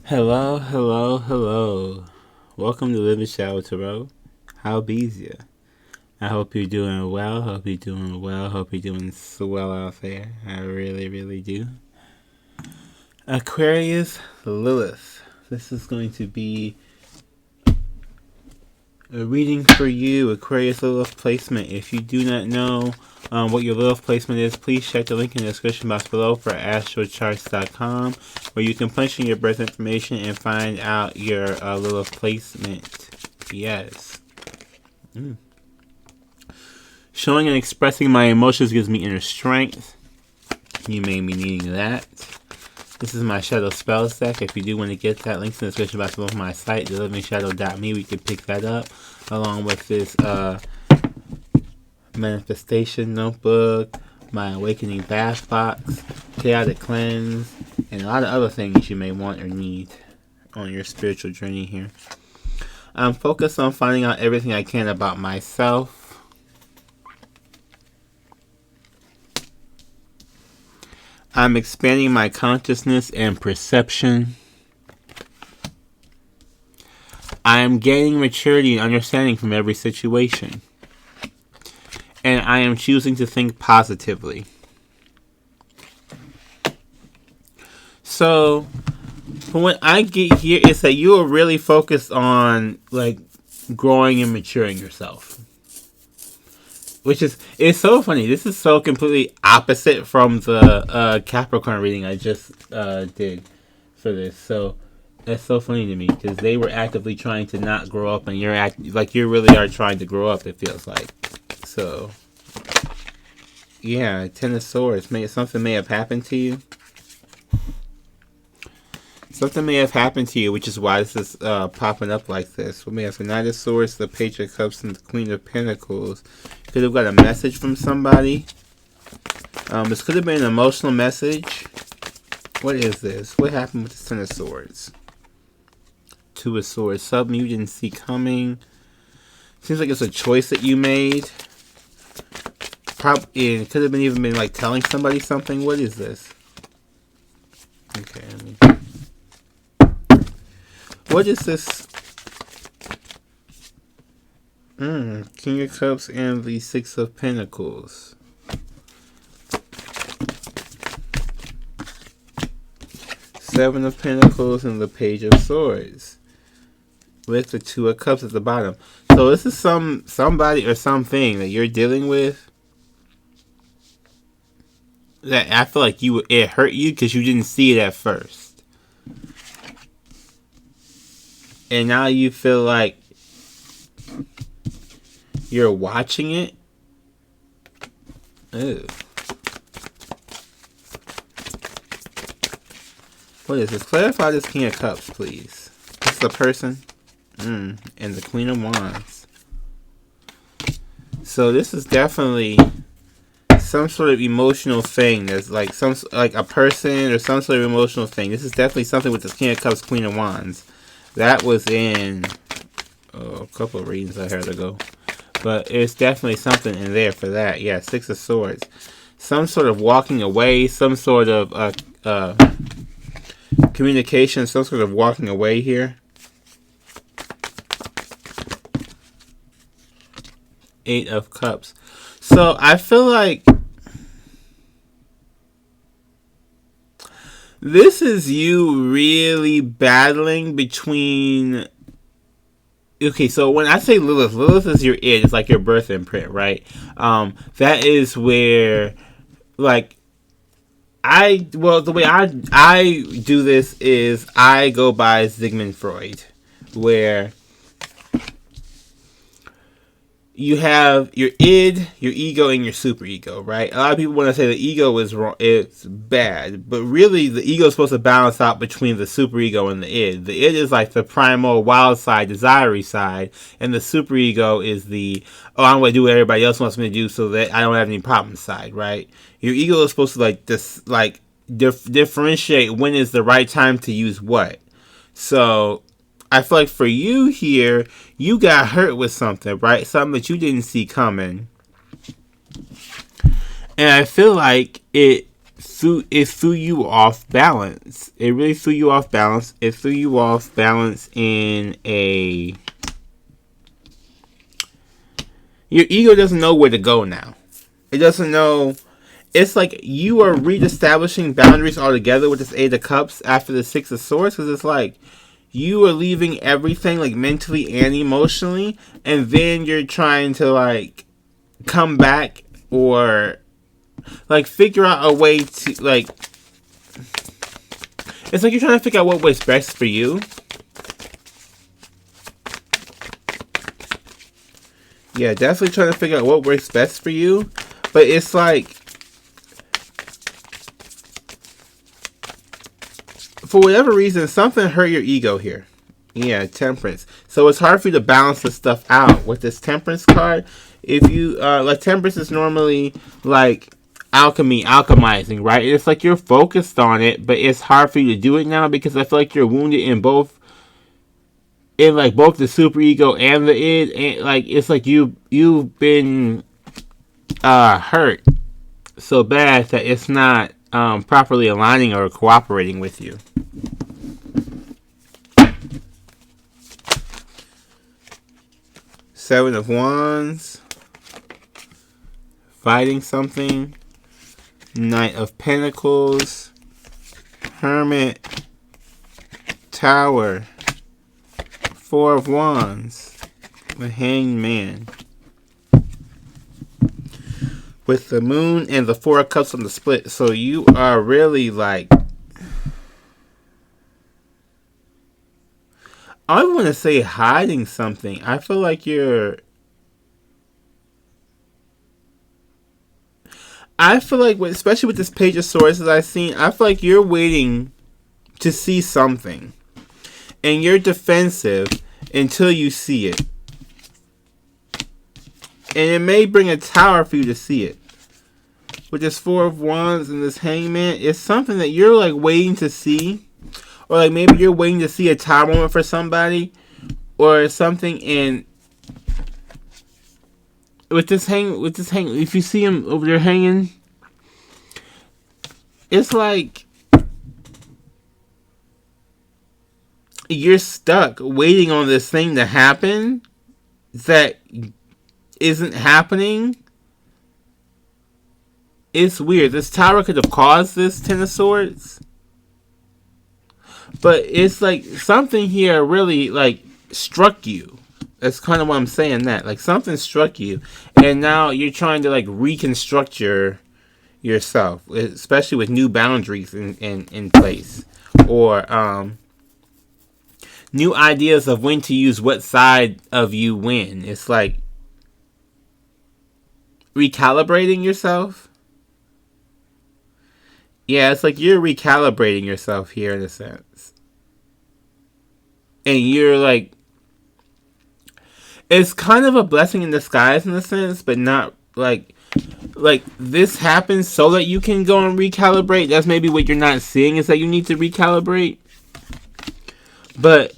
Hello, hello, hello. Welcome to Live Shadow Tarot. How bees ya? I hope you're doing well. Hope you're doing well. Hope you're doing swell out there. I really, really do. Aquarius, Lilith. This is going to be a reading for you, Aquarius Lilith placement. If you do not know what your Lilith placement is, please check the link in the description box below for astrocharts.com, where you can punch in your birth information and find out your Lilith placement. Yes. Showing and expressing my emotions gives me inner strength. You may be needing that. This is my Shadow Spells deck. If you do want to get that, links in the description box below my site, thelivingshadow.me. We can pick that up along with this manifestation notebook, my awakening bath box, chaotic cleanse, and a lot of other things you may want or need on your spiritual journey here. I'm focused on finding out everything I can about myself. I'm expanding my consciousness and perception. I am gaining maturity and understanding from every situation. And I am choosing to think positively. So, from what I get here is that you are really focused on like growing and maturing yourself. Which is, it's so funny. This is so completely opposite from the Capricorn reading I just did for this. So, that's so funny to me because they were actively trying to not grow up, and you really are trying to grow up. It feels like. So, yeah, Ten of Swords. Something may have happened to you. Something may have happened to you, which is why this is popping up like this. We may have the Knight of Swords, the Page of Cups, and the Queen of Pentacles. Could have got a message from somebody. This could have been an emotional message. What is this? What happened with the Ten of Swords? Two of Swords. Something you didn't see coming. Seems like it's a choice that you made. It could have even been like telling somebody something. What is this? Okay, what is this? King of Cups and the Six of Pentacles. Seven of Pentacles and the Page of Swords. With the Two of Cups at the bottom. So this is somebody or something that you're dealing with. That I feel like it hurt you because you didn't see it at first. And now you feel like you're watching it. Ew. What is this? Clarify this King of Cups, please. This is a person. And the Queen of Wands. So this is definitely some sort of emotional thing. There's like a person or some sort of emotional thing. This is definitely something with the King of Cups, Queen of Wands. That was in a couple of readings I heard ago. But there's definitely something in there for that. Yeah, Six of Swords. Some sort of walking away. Some sort of communication. Some sort of walking away here. Eight of Cups. So I feel like this is you really battling between... Okay, so when I say Lilith, Lilith is your id. It's like your birth imprint, right? That is where, like, the way I do this is I go by Sigmund Freud, where you have your id, your ego, and your superego, right? A lot of people want to say the ego is wrong, it's bad, but really the ego is supposed to balance out between the superego and the id. The id is like the primal wild side, desiry side, and the superego is the, I'm going to do what everybody else wants me to do so that I don't have any problems side, right? Your ego is supposed to differentiate when is the right time to use what. So I feel like for you here, you got hurt with something, right? Something that you didn't see coming. And I feel like it threw you off balance. It really threw you off balance. It threw you off balance in a... Your ego doesn't know where to go now. It doesn't know. It's like you are reestablishing boundaries altogether with this Eight of Cups after the Six of Swords, because it's like you are leaving everything, like mentally and emotionally, and then you're trying to like come back or like figure out a way to like. It's like you're trying to figure out what was best for you. Yeah, definitely trying to figure out what works best for you. But it's like, for whatever reason, something hurt your ego here. Yeah, Temperance. So it's hard for you to balance this stuff out with this Temperance card. If you, like, Temperance is normally like alchemy, alchemizing, right? It's like you're focused on it, but it's hard for you to do it now because I feel like you're wounded in both. In like both the superego and the id, and like it's like you've been hurt so bad that it's not properly aligning or cooperating with you. Seven of Wands, fighting something. Knight of Pentacles, Hermit, Tower, Four of Wands, the Hanged Man. With the Moon and the Four of Cups on the split. So you are really like... I want to say hiding something. I feel like you're... I feel like, especially with this Page of Swords that I've seen, I feel like you're waiting to see something. And you're defensive until you see it. And it may bring a Tower for you to see it. With this Four of Wands and this Hangman, it's something that you're like waiting to see. Or like maybe you're waiting to see a Tower moment for somebody. Or something, and with this hang, if you see him over there hanging, it's like you're stuck waiting on this thing to happen that isn't happening. It's weird. This Tower could have caused this Ten of Swords, but it's like something here really like struck you. That's kind of what I'm saying. That like something struck you, and now you're trying to like reconstruct yourself, especially with new boundaries in place, or new ideas of when to use what side of you when. It's like recalibrating yourself. Yeah, it's like you're recalibrating yourself here in a sense. And you're like, it's kind of a blessing in disguise in a sense, but not like this happens so that you can go and recalibrate. That's maybe what you're not seeing, is that you need to recalibrate. But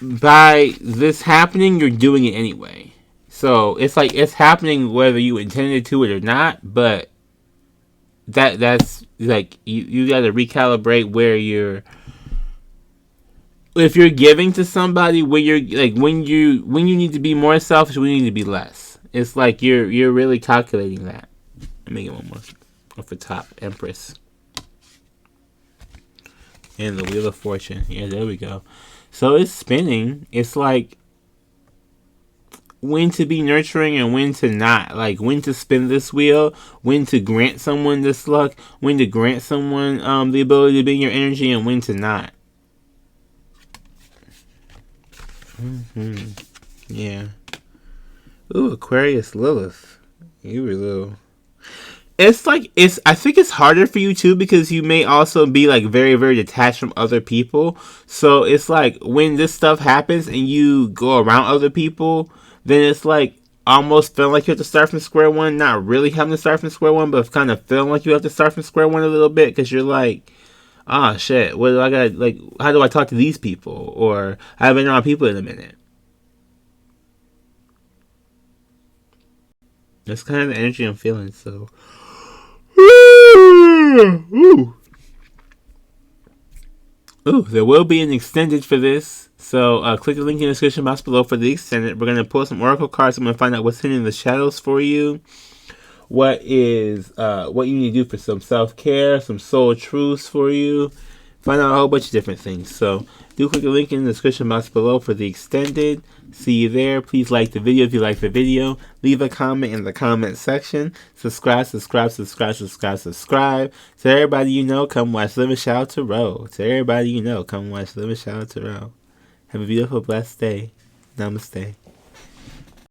by this happening, you're doing it anyway. So it's like it's happening whether you intended to it or not, but that's like you got to recalibrate where you're. If you're giving to somebody, where you're like when you need to be more selfish, when you need to be less. It's like you're really calculating that. Let me get one more off the top. Empress and the Wheel of Fortune. Yeah, there we go. So it's spinning. It's like when to be nurturing and when to not. Like when to spin this wheel, when to grant someone this luck, when to grant someone the ability to be in your energy, and when to not. Yeah. Ooh, Aquarius Lilith. You were little. It's like I think it's harder for you too, because you may also be like very, very detached from other people. So it's like when this stuff happens and you go around other people, then it's like almost feeling like you have to start from square one. Not really having to start from square one, but kind of feeling like you have to start from square one a little bit, because you're like, ah, shit, what do I got? Like, how do I talk to these people? Or I haven't been around people in a minute. That's kind of the energy I'm feeling. So, Ooh. Ooh, there will be an extended for this. So click the link in the description box below for the extended. We're going to pull some oracle cards. I'm going to find out what's hidden in the shadows for you. What you need to do for some self-care, some soul truths for you. Find out a whole bunch of different things. So do click the link in the description box below for the extended. See you there. Please like the video if you like the video. Leave a comment in the comment section. Subscribe. To everybody you know, come watch Live and Shout to Row. To everybody you know, come watch Live and Shout to Row. Have a beautiful, blessed day. Namaste.